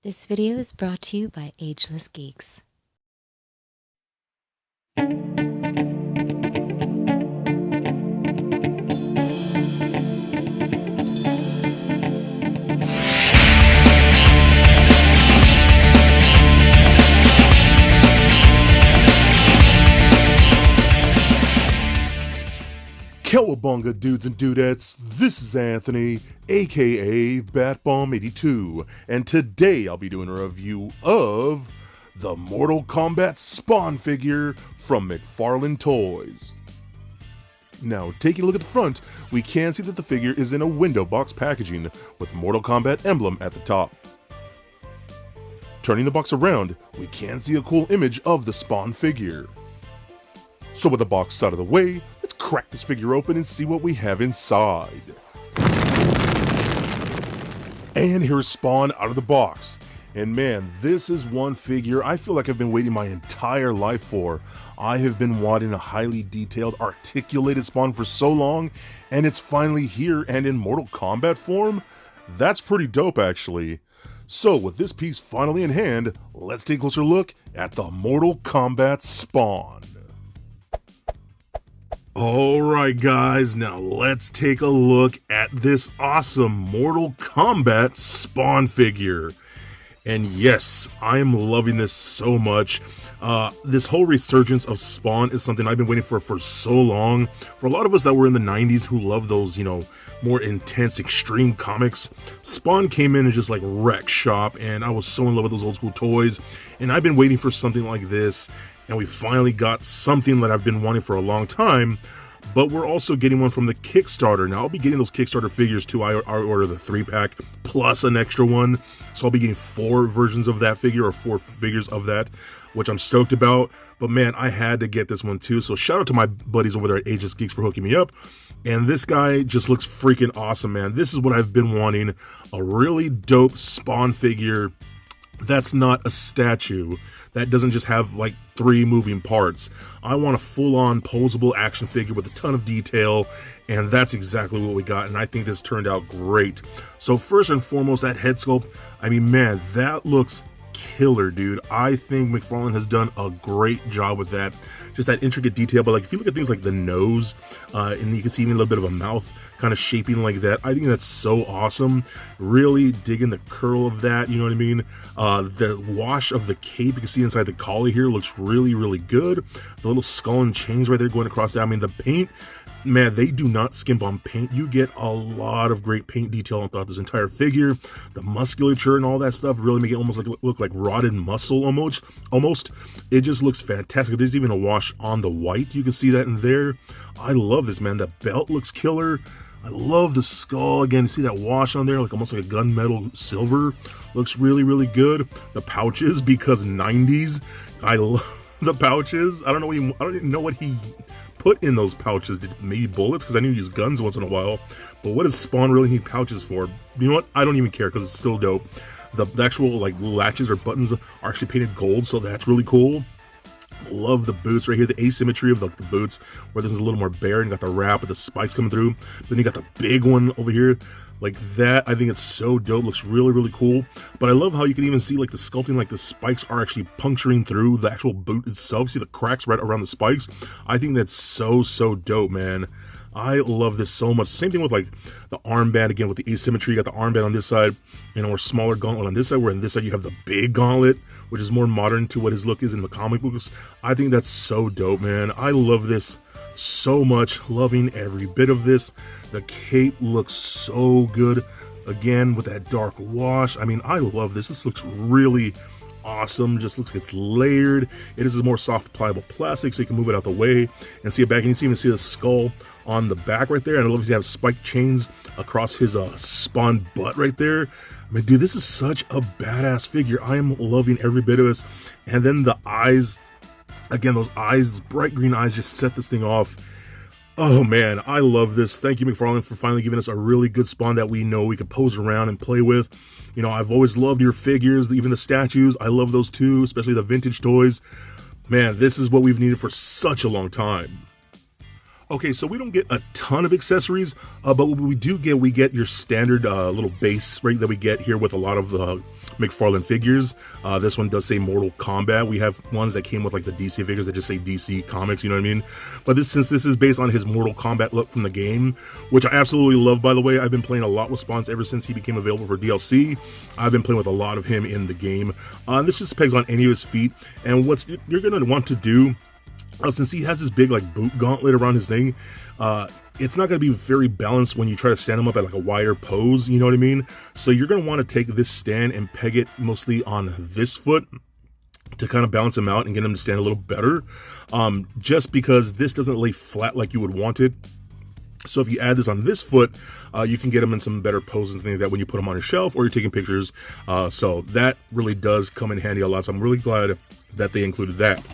This video is brought to you by Ageless Geeks. Cowabunga dudes and dudettes, this is Anthony, aka Batbomb82, and today I'll be doing a review of the Mortal Kombat Spawn figure from Mcfarlane Toys. Now, taking a look at the front, we can see that the figure is in a window box packaging with Mortal Kombat emblem at the top. Turning the box around, we can see a cool image of the Spawn figure. So with the box out of the way, let's crack this figure open and see what we have inside. And here's Spawn out of the box. And man, this is one figure I feel like I've been waiting my entire life for. I have been wanting a highly detailed, articulated Spawn for so long, and it's finally here and in Mortal Kombat form? That's pretty dope actually. So with this piece finally in hand, let's take a closer look at the Mortal Kombat Spawn. Alright guys, now let's take a look at this awesome Mortal Kombat Spawn figure. And yes, I am loving this so much. This whole resurgence of Spawn is something I've been waiting for so long. For a lot of us that were in the 90s who love those, more intense, extreme comics, Spawn came in and just like wrecked shop, and I was so in love with those old school toys. And I've been waiting for something like this. And we finally got something that I've been wanting for a long time, but we're also getting one from the Kickstarter. Now, I'll be getting those Kickstarter figures too. I ordered the 3-pack plus an extra one, so I'll be getting 4 versions of that figure, or 4 figures of that, which I'm stoked about. But man, I had to get this one too, so shout out to my buddies over there at Ageless Geeks for hooking me up. And this guy just looks freaking awesome, man. This is what I've been wanting, a really dope Spawn figure that's not a statue, that doesn't just have like 3 moving parts. I want a full-on posable action figure with a ton of detail, and that's exactly what we got, and I think this turned out great. So first and foremost, that head sculpt, I mean, man, that looks killer, dude. I think Mcfarlane has done a great job with that. Just that intricate detail, but like if you look at things like the nose, and you can see even a little bit of a mouth kind of shaping like that, I think that's so awesome. Really digging the curl of that, you know what I mean? The wash of the cape, you can see inside the collar here, looks really, really good. The little skull and chains right there going across that. I mean, the paint, man, they do not skimp on paint. You get a lot of great paint detail throughout this entire figure. The musculature and all that stuff really make it almost like look like rotted muscle almost. It just looks fantastic. There's even a wash on the white. You can see that in there. I love this, man. The belt looks killer. I love the skull. Again, see that wash on there, like almost like a gunmetal silver. Looks really, really good. The pouches, because 90s. I love the pouches. I don't even know what he put in those pouches. Maybe bullets, because I knew he used guns once in a while. But what does Spawn really need pouches for? You know what? I don't even care, because it's still dope. The actual like latches or buttons are actually painted gold, so that's really cool. Love the boots right here, the asymmetry of the boots, where this is a little more bare and got the wrap with the spikes coming through. Then you got the big one over here like that. I think it's so dope. Looks really, really cool. But I love how you can even see like the sculpting, like the spikes are actually puncturing through the actual boot itself. See the cracks right around the spikes. I think that's so dope, man. I love this so much. Same thing with like the armband, again with the asymmetry. You got the armband on this side, or smaller gauntlet on this side, where on this side you have the big gauntlet, which is more modern to what his look is in the comic books. I think that's so dope, man. I love this so much. Loving every bit of this. The cape looks so good. Again, with that dark wash. I mean, I love this. This looks really awesome. Just looks like it's layered. It is a more soft, pliable plastic, so you can move it out the way and see it back. And you can even see the skull on the back right there. And I love you have spiked chains across his Spawn butt right there. I mean, dude, this is such a badass figure. I am loving every bit of this. And then the eyes, again, those eyes, those bright green eyes, just set this thing off. Oh man, I love this. Thank you, Mcfarlane, for finally giving us a really good Spawn that we know we can pose around and play with. You know, I've always loved your figures, even the statues. I love those too, especially the vintage toys. Man, this is what we've needed for such a long time. Okay, so we don't get a ton of accessories, but what we get your standard little base right that we get here with a lot of the Mcfarlane figures. This one does say Mortal Kombat. We have ones that came with like the DC figures that just say DC Comics, you know what I mean? But since this is based on his Mortal Kombat look from the game, which I absolutely love, by the way. I've been playing a lot with Spawns ever since he became available for DLC. I've been playing with a lot of him in the game. This just pegs on any of his feet, and what you're going to want to do, since he has this big like boot gauntlet around his thing, it's not going to be very balanced when you try to stand him up at like a wider pose, you know what I mean? So you're going to want to take this stand and peg it mostly on this foot to kind of balance him out and get him to stand a little better, just because this doesn't lay flat like you would want it. So if you add this on this foot, you can get them in some better poses and things like that when you put them on a shelf or you're taking pictures. So that really does come in handy a lot. So I'm really glad that they included that.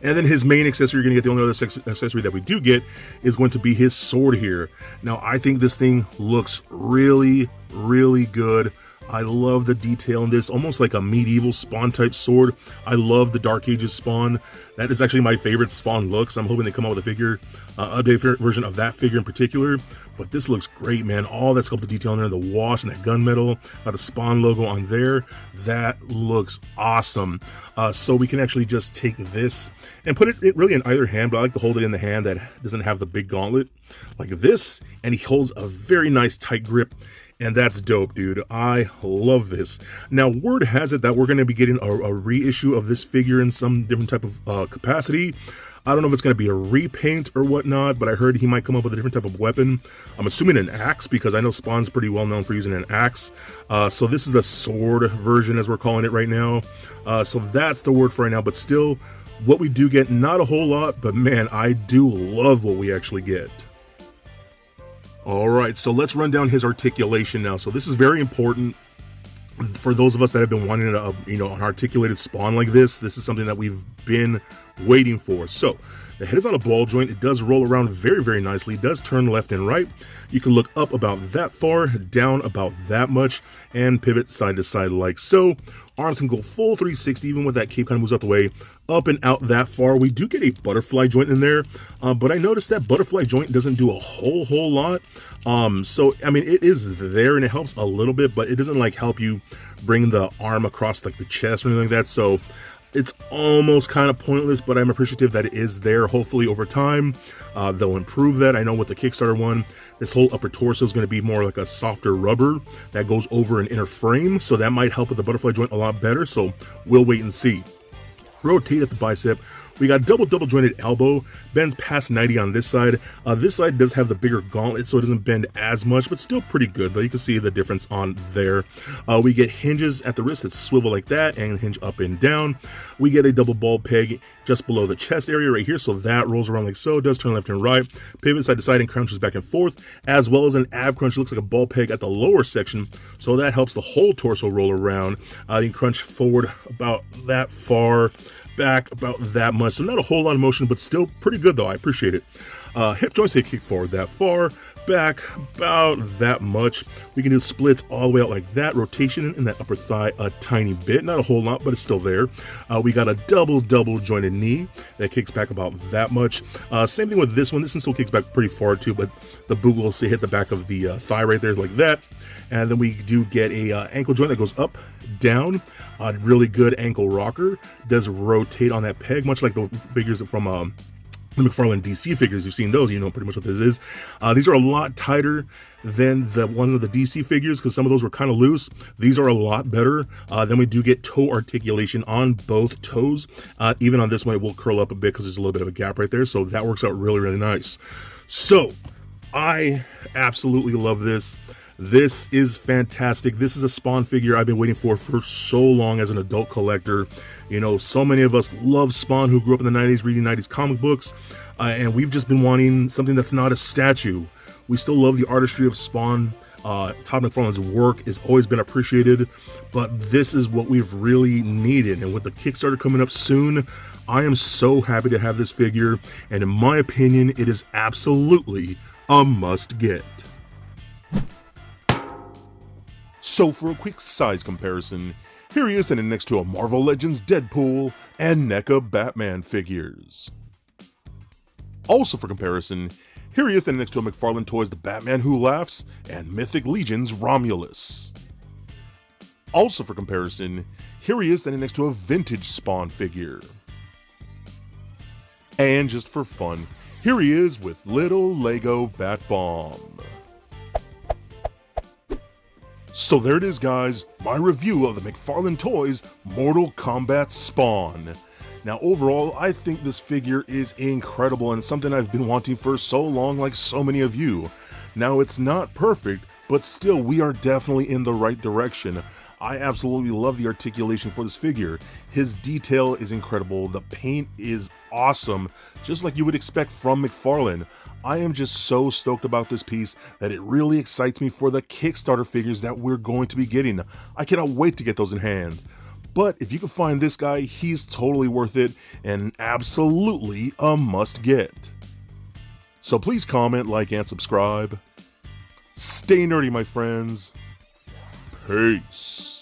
And then his main accessory, you're going to get the only other accessory that we do get is going to be his sword here. Now, I think this thing looks really, really good. I love the detail in this, almost like a medieval Spawn type sword. I love the Dark Ages Spawn. That is actually my favorite Spawn look, so I'm hoping they come out with a figure, a different version of that figure in particular. But this looks great, man. All that sculpted detail in there, the wash and that gunmetal, got the Spawn logo on there. That looks awesome. So we can actually just take this and put it really in either hand, but I like to hold it in the hand that doesn't have the big gauntlet like this, and he holds a very nice tight grip. And that's dope, dude. I love this. Now, word has it that we're going to be getting a reissue of this figure in some different type of capacity. I don't know if it's going to be a repaint or whatnot, but I heard he might come up with a different type of weapon. I'm assuming an axe, because I know Spawn's pretty well known for using an axe. So this is the sword version, as we're calling it right now. So that's the word for right now, but still, what we do get, not a whole lot, but man, I do love what we actually get. All right, so let's run down his articulation now. So this is very important for those of us that have been wanting an articulated Spawn like this. This is something that we've been waiting for. So the head is on a ball joint. It does roll around very, very nicely. It does turn left and right. You can look up about that far, down about that much, and pivot side to side like so. Arms can go full 360, even when that cape kind of moves out the way, up and out that far. We do get a butterfly joint in there, but I noticed that butterfly joint doesn't do a whole lot. So, I mean, it is there and it helps a little bit, but it doesn't like help you bring the arm across like the chest or anything like that. So it's almost kind of pointless, but I'm appreciative that it is there. Hopefully over time, they'll improve that. I know with the Kickstarter one, this whole upper torso is going to be more like a softer rubber that goes over an inner frame. So that might help with the butterfly joint a lot better. So we'll wait and see. Rotate at the bicep. We got double jointed elbow, bends past 90 on this side. This side does have the bigger gauntlet, so it doesn't bend as much, but still pretty good. But you can see the difference on there. We get hinges at the wrist that swivel like that and hinge up and down. We get a double ball peg just below the chest area right here, so that rolls around like so. Does turn left and right, pivot side to side and crunches back and forth, as well as an ab crunch. It looks like a ball peg at the lower section, so that helps the whole torso roll around. You can crunch forward about that far, back about that much, so not a whole lot of motion, but still pretty good though. I appreciate it. Hip joints, they kick forward that far, back about that much. We can do splits all the way out like that, rotation in that upper thigh a tiny bit, not a whole lot, but it's still there. We got a double jointed knee that kicks back about that much. Same thing with this one. This one still kicks back pretty far too, but the boot will hit the back of the thigh right there like that. And then we do get a ankle joint that goes up, down. A really good ankle rocker. Does rotate on that peg, much like the figures from the Mcfarlane DC figures. You've seen those, you know pretty much what this is. These are a lot tighter than the ones of the DC figures, because some of those were kind of loose. These are a lot better. Then we do get toe articulation on both toes. Even on this one, it will curl up a bit because there's a little bit of a gap right there, so that works out really, really nice. So, I absolutely love this. This is fantastic. This is a Spawn figure I've been waiting for so long as an adult collector. You know, so many of us love Spawn who grew up in the 90s reading 90s comic books, and we've just been wanting something that's not a statue. We still love the artistry of Spawn. Todd McFarlane's work has always been appreciated, but this is what we've really needed. And with the Kickstarter coming up soon, I am so happy to have this figure, and in my opinion, it is absolutely a must get. So for a quick size comparison, here he is standing next to a Marvel Legends Deadpool and NECA Batman figures. Also for comparison, here he is standing next to a Mcfarlane Toys The Batman Who Laughs and Mythic Legion's Romulus. Also for comparison, here he is standing next to a vintage Spawn figure. And just for fun, here he is with little Lego Bat Bomb. So there it is, guys, my review of the Mcfarlane Toys Mortal Kombat Spawn. Now overall, I think this figure is incredible and something I've been wanting for so long, like so many of you. Now it's not perfect, but still we are definitely in the right direction. I absolutely love the articulation for this figure. His detail is incredible, the paint is awesome, just like you would expect from Mcfarlane. I am just so stoked about this piece that it really excites me for the Kickstarter figures that we're going to be getting. I cannot wait to get those in hand. But if you can find this guy, he's totally worth it and absolutely a must get. So please comment, like, and subscribe. Stay nerdy, my friends. Peace.